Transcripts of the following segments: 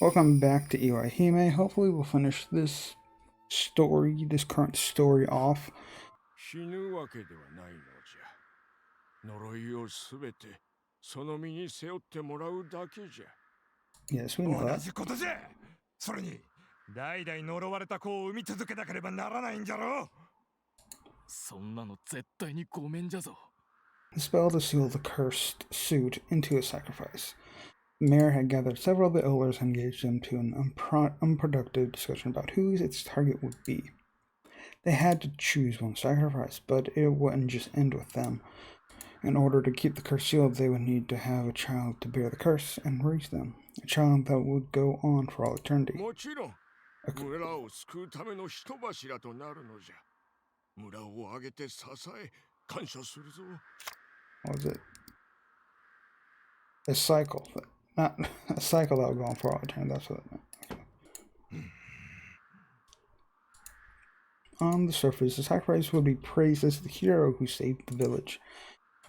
Welcome back to Iwaihime. Hopefully we'll finish this current story off. 死ぬわけではないのじゃ。呪いをすべてその身に背負ってもらうだけじゃ。Yes, we know 同 that. じことじゃ。それに代々呪われた子を産み続けなければならないんじゃろ。そんなの絶対にごめんじゃぞ。 The spell to seal the cursed suit into a sacrifice. The mayor had gathered several of the elders and engaged them to an unproductive discussion about who its target would be. They had to choose one sacrifice, but it wouldn't just end with them. In order to keep the curse sealed, they would need to have a child to bear the curse and raise them. A child that would go on for all eternity. もちろん、村を救うための人柱となるのじゃ。村を挙げて支え、感謝するぞ。What was it? A cycle. Not a cycle that would go on for all eternity. That's what it meant. Okay. On the surface, the sacrifice would be praised as the hero who saved the village.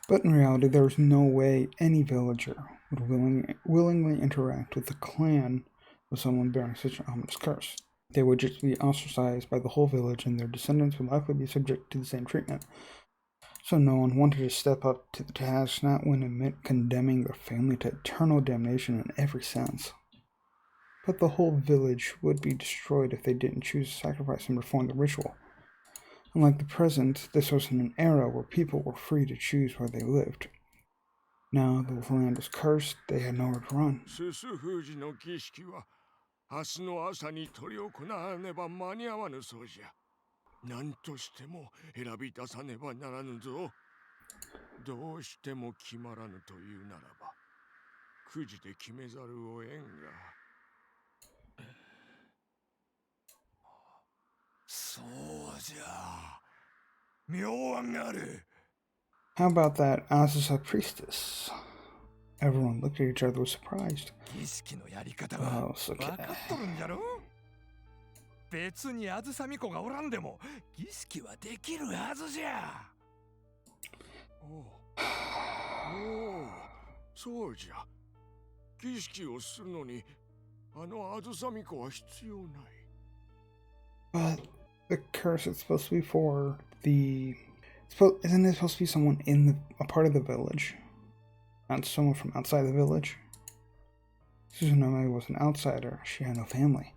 But in reality, there was no way any villager would willingly interact with the clan of someone bearing such an ominous curse. They would just be ostracized by the whole village, and their descendants would likely be subject to the same treatment. So no one wanted to step up to the task, not when it meant condemning their family to eternal damnation in every sense. But the whole village would be destroyed if they didn't choose to sacrifice and perform the ritual. Unlike the present, this was in an era where people were free to choose where they lived. Now that the land was cursed, they had nowhere to run. すす封じの儀式は明日の朝に執り行わねば間に合わぬそうじゃ。何としても選び出さねばならぬぞ。どうしても決まらぬというならば、くじで決めざるを得んが。そうじゃ。妙案がある。 How about that Azusa priestess? Everyone looked at each other with surprised. 儀式のやり方は Oh, so 分かっとるんじゃろ。別にあずさみ子がおらんでも儀式はできるはずじゃ。おお、そうじゃ。儀式をするのに、あのあずさみ子は必要ない。But the curse is supposed to be for the... Isn't it supposed to be someone in a part of the village? Not someone from outside the village? Suzunome was an outsider. She had no family.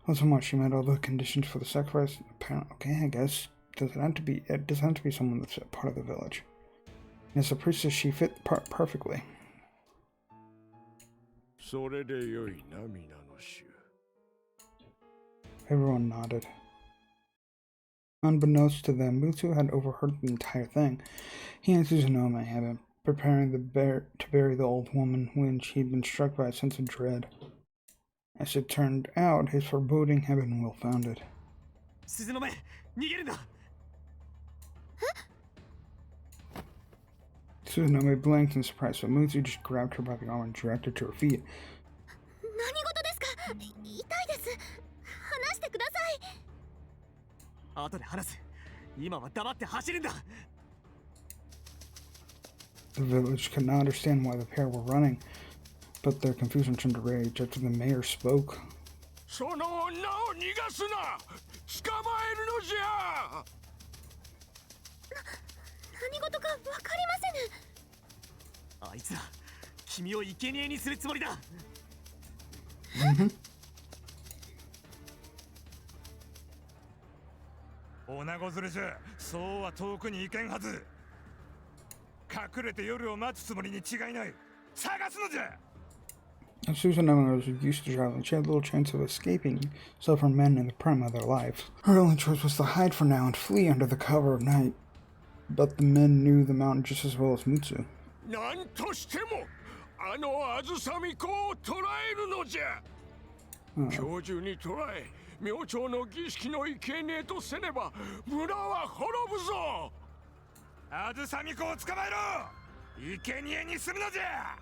Well, somewhat she met all the conditions for the sacrifice. Apparently, okay, I guess it doesn't have to be someone that's a part of the village. And as a priestess, she fit the part perfectly. それでよいな、皆の衆。 Everyone nodded. Unbeknownst to them, Mutsu had overheard the entire thing. He and Suzunome had been preparing to bury the old woman when she had been struck by a sense of dread. As it turned out, his foreboding had been well founded. Suzunome, 逃げるな。 Suzunome blinked in surprise, but Mutsu just grabbed her by the arm and dragged her to her feet. 何事ですか？痛いです。話してください。後で話す。今は黙って走るんだ。 The village could not understand why the pair were running, but their confusion turned to rage after the mayor spoke. その女を逃がすな！捕まえるのじゃ！何事かわかりませぬ。あいつら、君を生贄にするつもりだ。女子連れじゃ、そうは遠くに行けんはず。隠れて夜を待つつもりに違いない。探すのじゃ。 As Suzunome was used to traveling, she had little chance of escaping, so from men in the prime of their lives. Her only choice was to hide for now and flee under the cover of night. But the men knew the mountain just as well as Mutsu. 何としてもあのあずさみ子を捕らえるのじゃ。今日中に捕らえ、明朝の儀式の生贄とせねば村は滅ぶぞ。あずさみ子を捕まえろ。生贄にするのじゃ。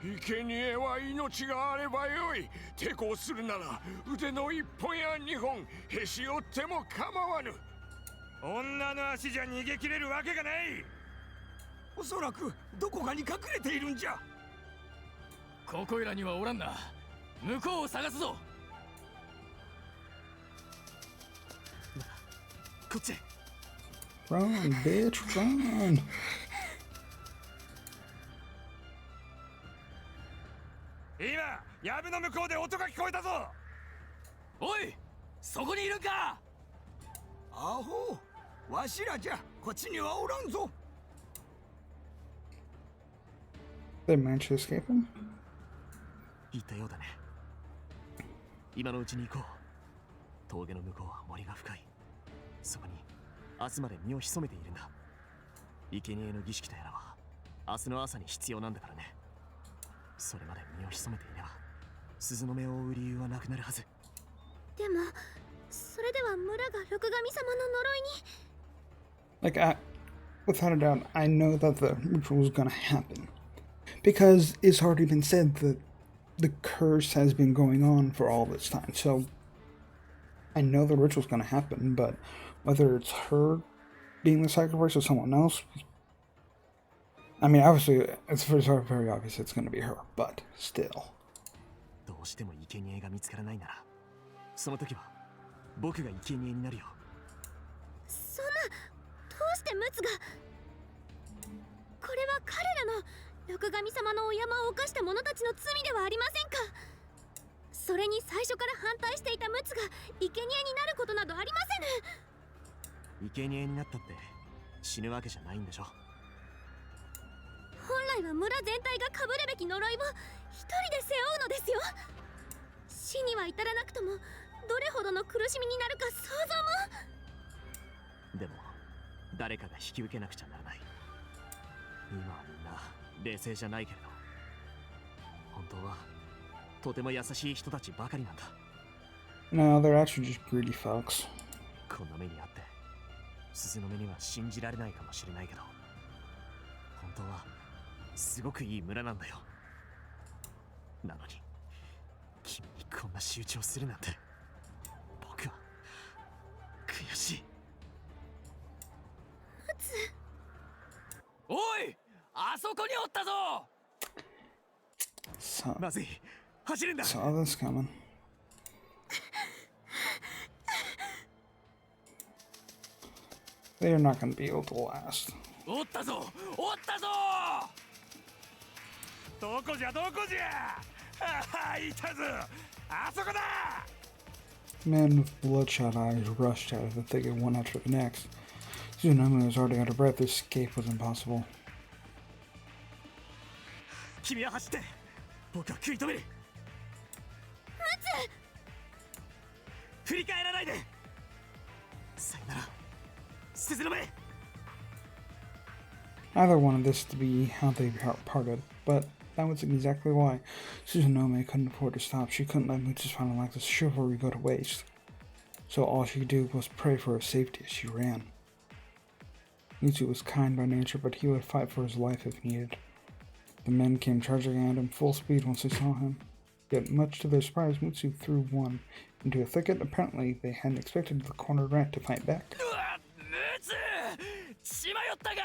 生贄は命があればよい。抵抗するなら腕の一本や二本へし折っても構わぬ。女の足じゃ逃げ切れるわけがない。おそらくどこかに隠れているんじゃ。ここいらにはおらんな。向こうを探すぞ。こっちへ。 Run, bitch, run! 今藪の向こうで音が聞こえたぞ。おい、そこにいるか。アホ、わしらじゃこっちにはおらんぞ。 They managed to escape him? 言ったようだね。今のうちに行こう。峠の向こうは森が深い。そこに明日まで身を潜めているんだ。生贄の儀式とやらは明日の朝に必要なんだからね。それまで身を潜めていれば鈴の目を追う理由はなくなるはず。でもそれでは村が六神様の呪いに。 Like, without a doubt, I know that the ritual is gonna happen. Because it's already been said that the curse has been going on for all this time. So, I know the ritual's gonna happen, but whether it's her being the sacrifice or someone else, I mean, obviously, it's very obvious it's gonna be her, but still. どうしても生贄が見つからないなら、その時は僕が生贄になるよ。そんな、どうしてムツが。これは彼らの六神様のお山を犯した者たちの罪ではありませんか。それに最初から反対していたムツが生贄になることなどありませぬ。生贄になったって死ぬわけじゃないんでしょ。本来は村全体が被るべき呪いを一人で背負うのですよ。死には至らなくともどれほどの苦しみになるか想像も。でも誰かが引き受けなくちゃならない。今はみんな冷静じゃないけれど、本当はとても優しい人たちばかりなんだ。 No, they're actually just greedy folks. こんな目にあって鈴の目には信じられないかもしれないけど、本当はすごくいい村なんだよ。なのに君にこんな仕打ちをするなんて、僕は悔しい。おい、あそこにおったぞ。 So, まずい、走るんだ。 saw this coming. They're not gonna be able to last. おったぞ、おったぞ。どこじゃどこじゃ。ああ、いたぞ。あそこだ。 Men with bloodshot eyes rushed out of the thicket one after the next. Soon Emily was already out of breath. Escape was impossible. 君は走って、僕は食い止める。振り返らないで。さよなら、鈴の目。 Either wanted this to be how they parted, but that was exactly why. Susanome couldn't afford to stop. She couldn't let Mutsu's final act of chivalry go to waste. So all she could do was pray for her safety as she ran. Mutsu was kind by nature, but he would fight for his life if needed. The men came charging at him full speed once they saw him. Yet, much to their surprise, Mutsu threw one into a thicket. Apparently, they hadn't expected the cornered rat to fight back. ムツ、血迷ったが。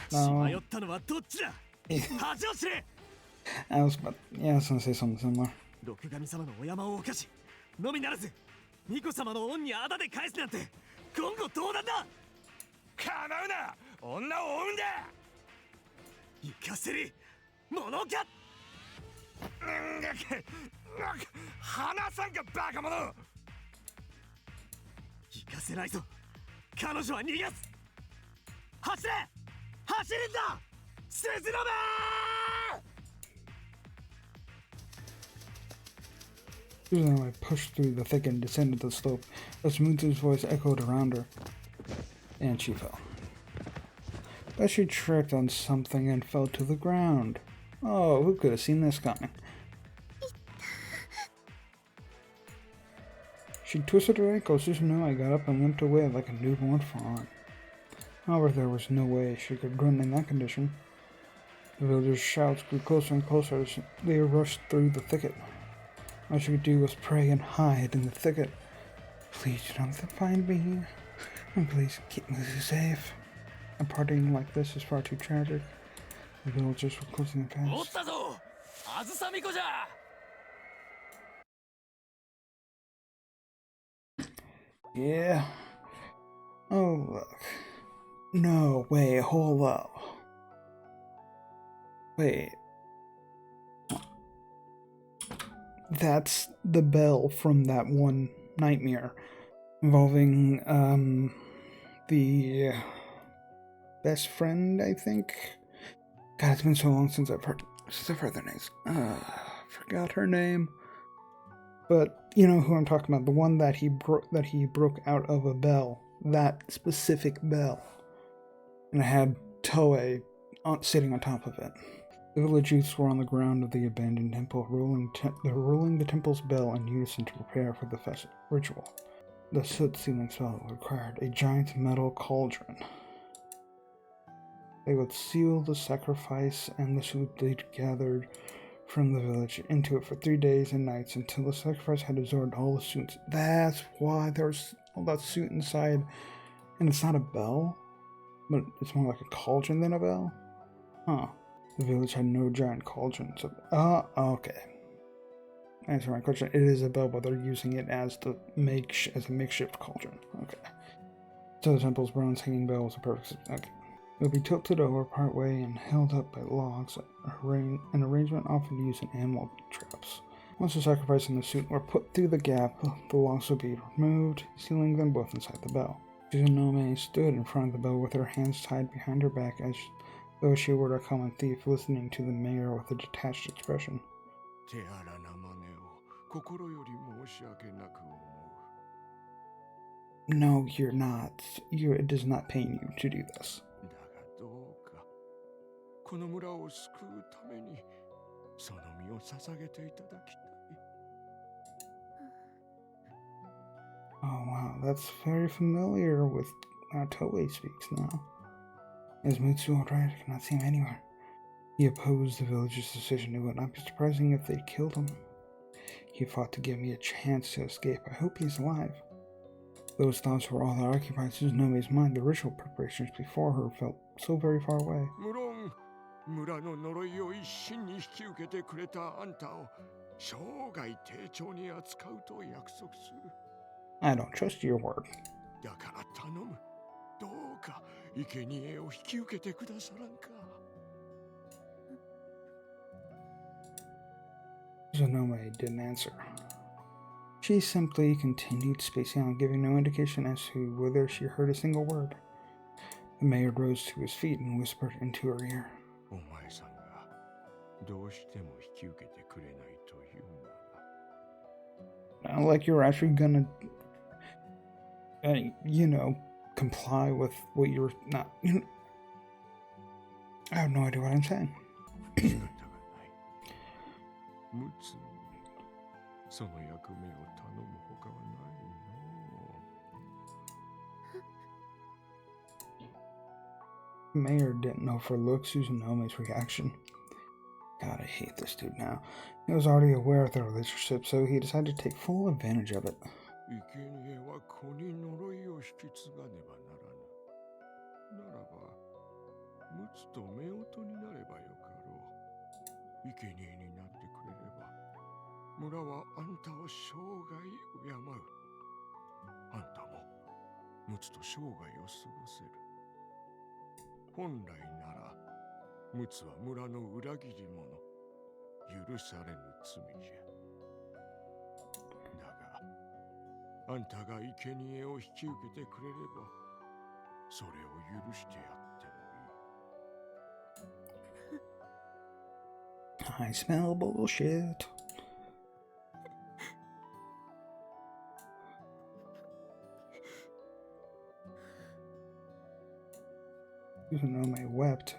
血 No, 迷ったのはどっちだ。恥を知れ。 I was gonna say something similar. 六神様のお山を犯しのみならず、巫女様の恩にあだで返すなんて言語道断だ。構うな。女を追うんだ。行かせるものか。離さんかバカ者。行かせないぞ。彼女は逃がす。走れ、走るんだ。鈴の目。 Susanome pushed through the thicket and descended the slope as Mutsu's voice echoed around her, and she fell. But she tripped on something and fell to the ground. Oh, who could have seen this coming? She twisted her ankle. Susanome got up and limped away like a newborn fawn. However, there was no way she could run in that condition. The villagers' shouts grew closer and closer as they rushed through the thicket. All she could do was pray and hide in the thicket. Please do not find me here. And please keep me safe. A parting like this is far too tragic. The villagers were closing in おっ fast. たぞ、あずさみこじゃ。Yeah. Oh, look. No, wait, hold up. Wait. That's the bell from that one nightmare involving, the best friend, I think. God, it's been so long since I've heard their names. Forgot her name. But you know who I'm talking about. The one that he broke out of a bell. That specific bell. And it had Toei sitting on top of it. The village youths were on the ground of the abandoned temple, rolling the temple's bell in unison to prepare for the ritual. The soot-sealing spell required a giant metal cauldron. They would seal the sacrifice and the soot they'd gathered from the village into it for 3 days and nights until the sacrifice had absorbed all the soot. That's why there's all that soot inside. And it's not a bell, but it's more like a cauldron than a bell? Huh. The village had no giant cauldrons. Okay. Answer my question. It is a bell, but they're using it as a makeshift cauldron. Okay. So the temple's bronze hanging bell was a perfect. Okay. It would be tilted over partway and held up by logs, an arrangement often used in animal traps. Once the sacrifice and the soot were put through the gap, the logs would be removed, sealing them both inside the bell. Tsunome stood in front of the bell with her hands tied behind her back as though she were a common thief, listening to the mayor with a detached expression. No, you're not. It does not pain you to do this. Oh wow, that's very familiar with how Toei speaks now. Is Mutsu alright? I cannot see him anywhere. He opposed the village's decision. It would not be surprising if they killed him. He fought to give me a chance to escape. I hope he's alive. Those thoughts were all that occupied Suzunome's mind. The ritual preparations before her felt so very far away. I don't trust your word. Tsunome didn't answer. She simply continued spacing out, giving no indication as to whether she heard a single word. The mayor rose to his feet and whispered into her ear. Not like you're actually gonna, comply with what you're not. I have no idea what I'm saying. The mayor didn't know for a look Suzunome's reaction. God, I hate this dude now. He was already aware of their relationship, so he decided to take full advantage of it. I smell bullshit. Tsunome wept.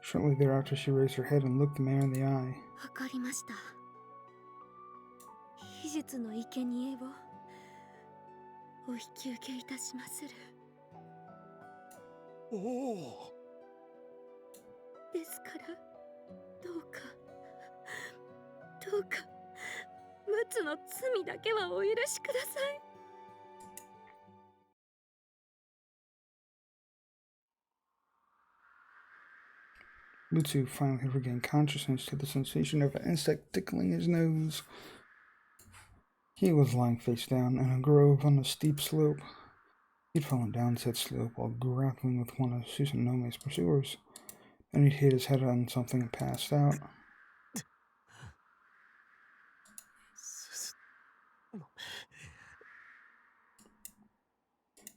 Shortly thereafter, she raised her head and looked the mayor in the eye. わかりました。秘術の生贄をお引き受けいたしまする。ですからどうかムツの罪だけはお許しください。Mutsu finally regained consciousness to the sensation of an insect tickling his nose. He was lying face down in a grove on a steep slope. He'd fallen down said slope while grappling with one of Susanome's pursuers. Then he'd hit his head on something and passed out.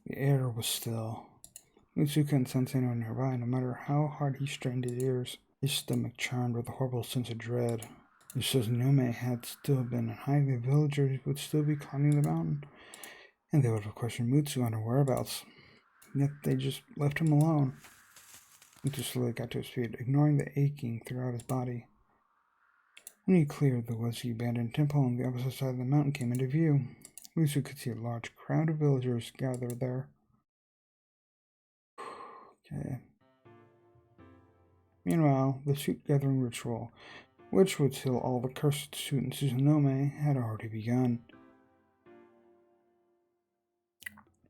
The air was still. Mutsu couldn't sense anyone nearby, no matter how hard he strained his ears. His stomach churned with a horrible sense of dread. If Susanome had still been in hiding, the villagers would still be climbing the mountain, and they would have questioned Mutsu on her whereabouts. Yet they just left him alone. Mutsu slowly got to his feet, ignoring the aching throughout his body. When he cleared the woodsy abandoned temple on the opposite side of the mountain came into view, Mutsu could see a large crowd of villagers gathered there. Okay. Meanwhile, the suit-gathering ritual, which would seal all the cursed suit in Susanome, had already begun.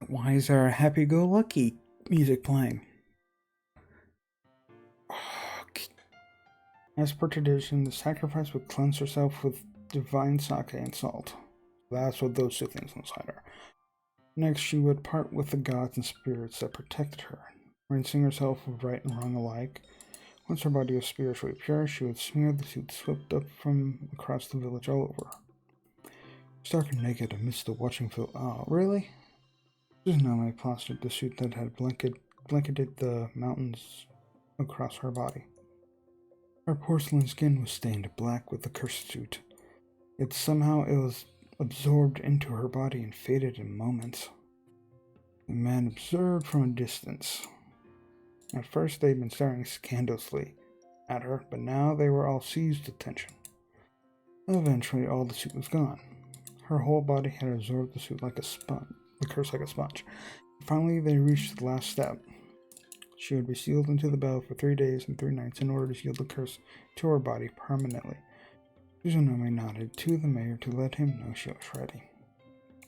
Why is there a happy-go-lucky music playing? As per tradition, the sacrifice would cleanse herself with divine sake and salt. That's what those two things inside her. Next, she would part with the gods and spirits that protected her, rinsing herself of right and wrong alike. Once her body was spiritually pure, she would smear the suit swept up from across the village all over. Stark and naked amidst the watching field. Oh, really? Susanome plastered the suit that had blanketed the mountains across her body. Her porcelain skin was stained black with the cursed suit, yet somehow it was absorbed into her body and faded in moments. The man observed from a distance. At first they'd been staring scandalously at her, but now they were all seized with tension. Eventually all the suit was gone. Her whole body had absorbed the suit like a sponge, the curse like a sponge. Finally they reached the last step. She would be sealed into the bell for 3 days and 3 nights in order to seal the curse to her body permanently. Susanome nodded to the mayor to let him know she was ready.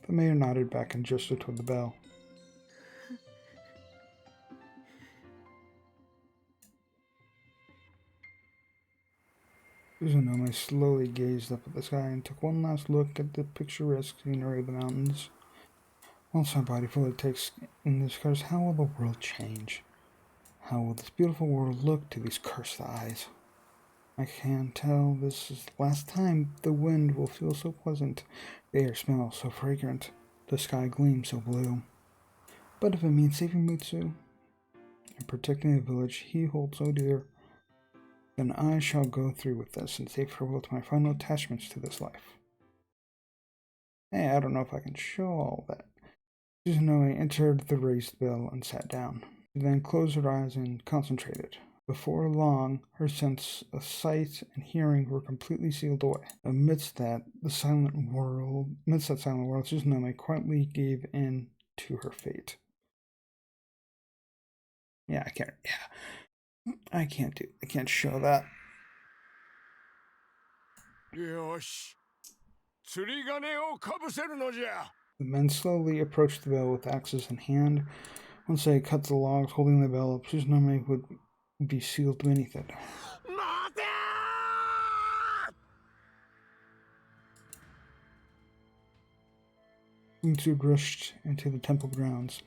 The mayor nodded back and gestured toward the bell. Susanome slowly gazed up at the sky and took one last look at the picturesque scenery of the mountains. Once her body fully takes in this curse, how will the world change? How will this beautiful world look to these cursed eyes? I can tell this is the last time the wind will feel so pleasant, the air smells so fragrant, the sky gleams so blue. But if it means saving Mutsu and protecting the village he holds so dear, then I shall go through with this and say farewell to my final attachments to this life. Hey, I don't know if I can show all that. Susanome entered the raised bell and sat down. She then closed her eyes and concentrated. Before long, her sense of sight and hearing were completely sealed away. Amidst that silent world, Susanome quietly gave in to her fate. I can't show that. よし、釣り鐘をかぶせるのじゃ。 The men slowly approached the bell with axes in hand. Once they cut the logs holding the bell up, Susanome would be sealed beneath it. Mutsu rushed into the temple grounds.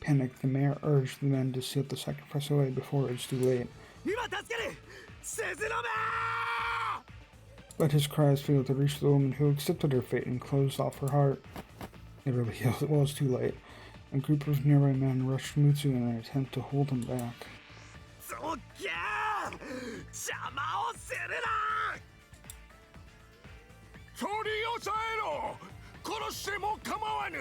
Panicked, the mayor urged the men to seal the sacrifice away before it was too late. But his cries failed to reach the woman who accepted her fate and closed off her heart. It really was too late. A group of nearby men rushed Mutsu in an attempt to hold him back. 取り押さえろ。殺しても構わぬ。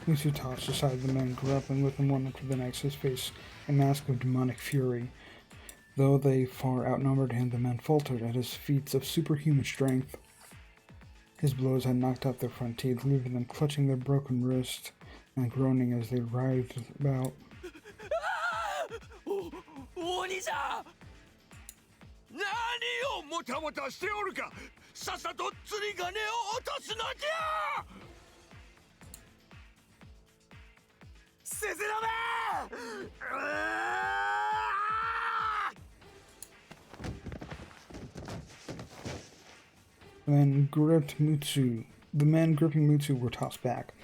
Mutsu tossed aside the men, grappling with him one after the next, his face a mask of demonic fury. Though they far outnumbered him, the men faltered at his feats of superhuman strength. His blows had knocked out their front teeth, leaving them clutching their broken wrists and groaning as they writhed about. 鬼じゃ。何をもたもたしておるか。さっさと釣り鐘を落とすのじゃ。せせらめ。The men gripping Mutsu were tossed back.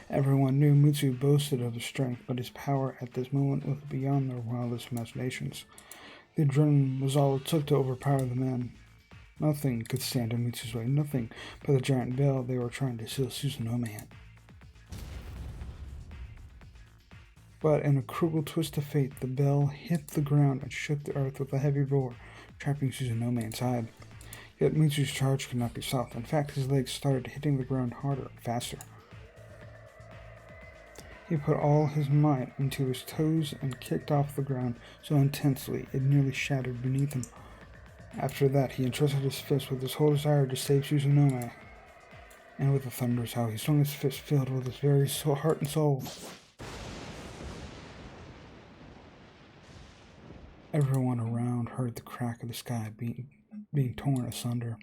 Everyone knew Mutsu boasted of his strength, but his power at this moment was beyond their wildest imaginations. The adrenaline was all it took to overpower the men. Nothing could stand in Mutsu's way, nothing but the giant bell they were trying to seal Susanome in. But in a cruel twist of fate, the bell hit the ground and shook the earth with a heavy roar, trapping Susanome inside. Yet Mutsu's charge could not be stopped. In fact, his legs started hitting the ground harder and faster. He put all his might into his toes and kicked off the ground so intensely it nearly shattered beneath him. After that, he entrusted his fist with his whole desire to save Susanome. And with a thunderous howl, he swung his fist filled with his very heart and soul. Everyone around heard the crack of the sky being torn asunder.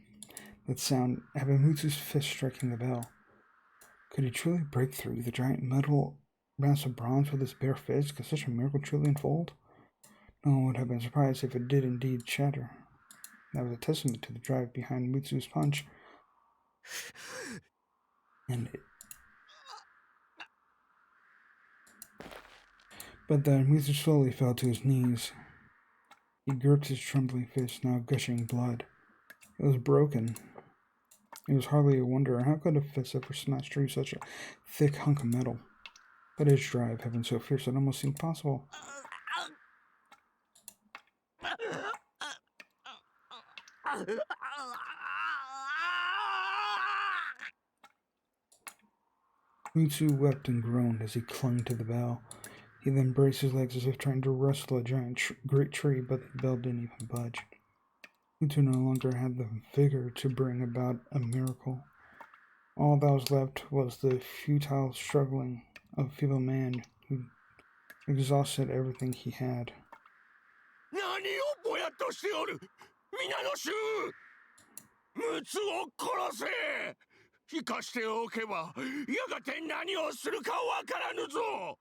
That sound had been Mutsu's fist striking the bell. Could he truly break through the giant metal mass of bronze with his bare fist? Could such a miracle truly unfold? No one would have been surprised if it did indeed shatter. That was a testament to the drive behind Mutsu's punch. But then Mutsu slowly fell to his knees. He gripped his trembling fist, now gushing blood. It was broken. It was hardly a wonder. How could a fist ever smash through such a thick hunk of metal? But his drive had been so fierce it almost seemed possible. Mutsu wept and groaned as he clung to the bell. He then braced his legs as if trying to wrestle a giant great tree, but the bell didn't even budge. Mutsu no longer had the vigor to bring about a miracle. All that was left was the futile struggling of a feeble man who exhausted everything he had. 何をぼやっとしておる皆の衆ムツを殺せ生かしておけばやがて何をするかわからぬぞ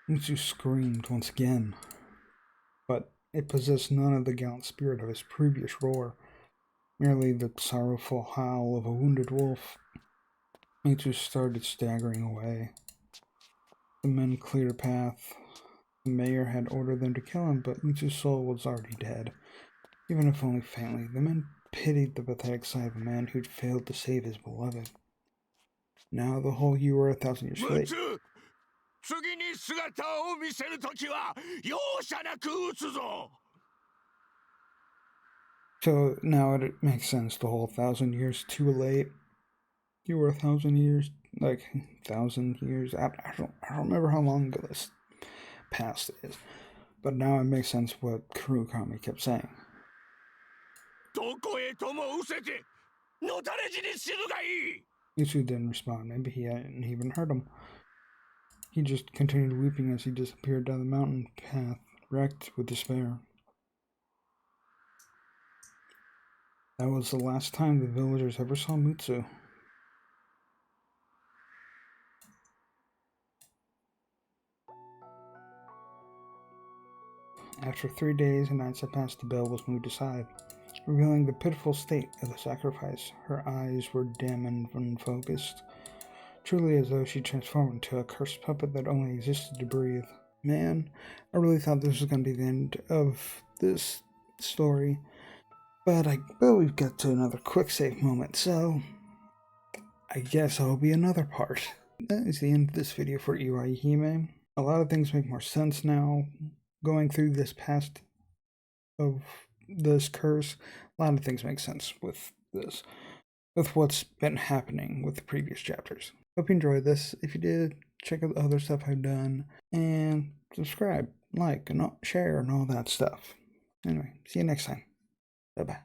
Mutsu screamed once again, but it possessed none of the gallant spirit of his previous roar, merely the sorrowful howl of a wounded wolf. Mutsu started staggering away. The men cleared a path. The mayor had ordered them to kill him, but Mutsu's soul was already dead. Even if only faintly, the men pitied the pathetic sight of a man who'd failed to save his beloved. Now the whole you were 1,000 years late. 次に姿を見せるときは容赦なく撃つぞ So now it makes sense, the whole 1,000 years too late. You were 1,000 years, like 1,000 years. I don't remember how long ago this past is, but now it makes sense what Kurukami kept saying. どこへとも失せてのたれ死に死ぬがいい Mutsu didn't respond. Maybe he hadn't even heard him. He just continued weeping as he disappeared down the mountain path, wrecked with despair. That was the last time the villagers ever saw Mutsu. After 3 days and nights had passed, the bell was moved aside, revealing the pitiful state of the sacrifice. Her eyes were dim and unfocused, truly as though she transformed into a cursed puppet that only existed to breathe. Man, I really thought this was going to be the end of this story, but we've got to another quick save moment, so I guess I'll be another part. That is the end of this video for Iwaihime. A lot of things make more sense now. Going through this past of this curse, a lot of things make sense with this, with what's been happening with the previous chapters. Hope you enjoyed this. If you did, check out the other stuff I've done, and subscribe, like, and share, and all that stuff. Anyway, see you next time. Bye-bye.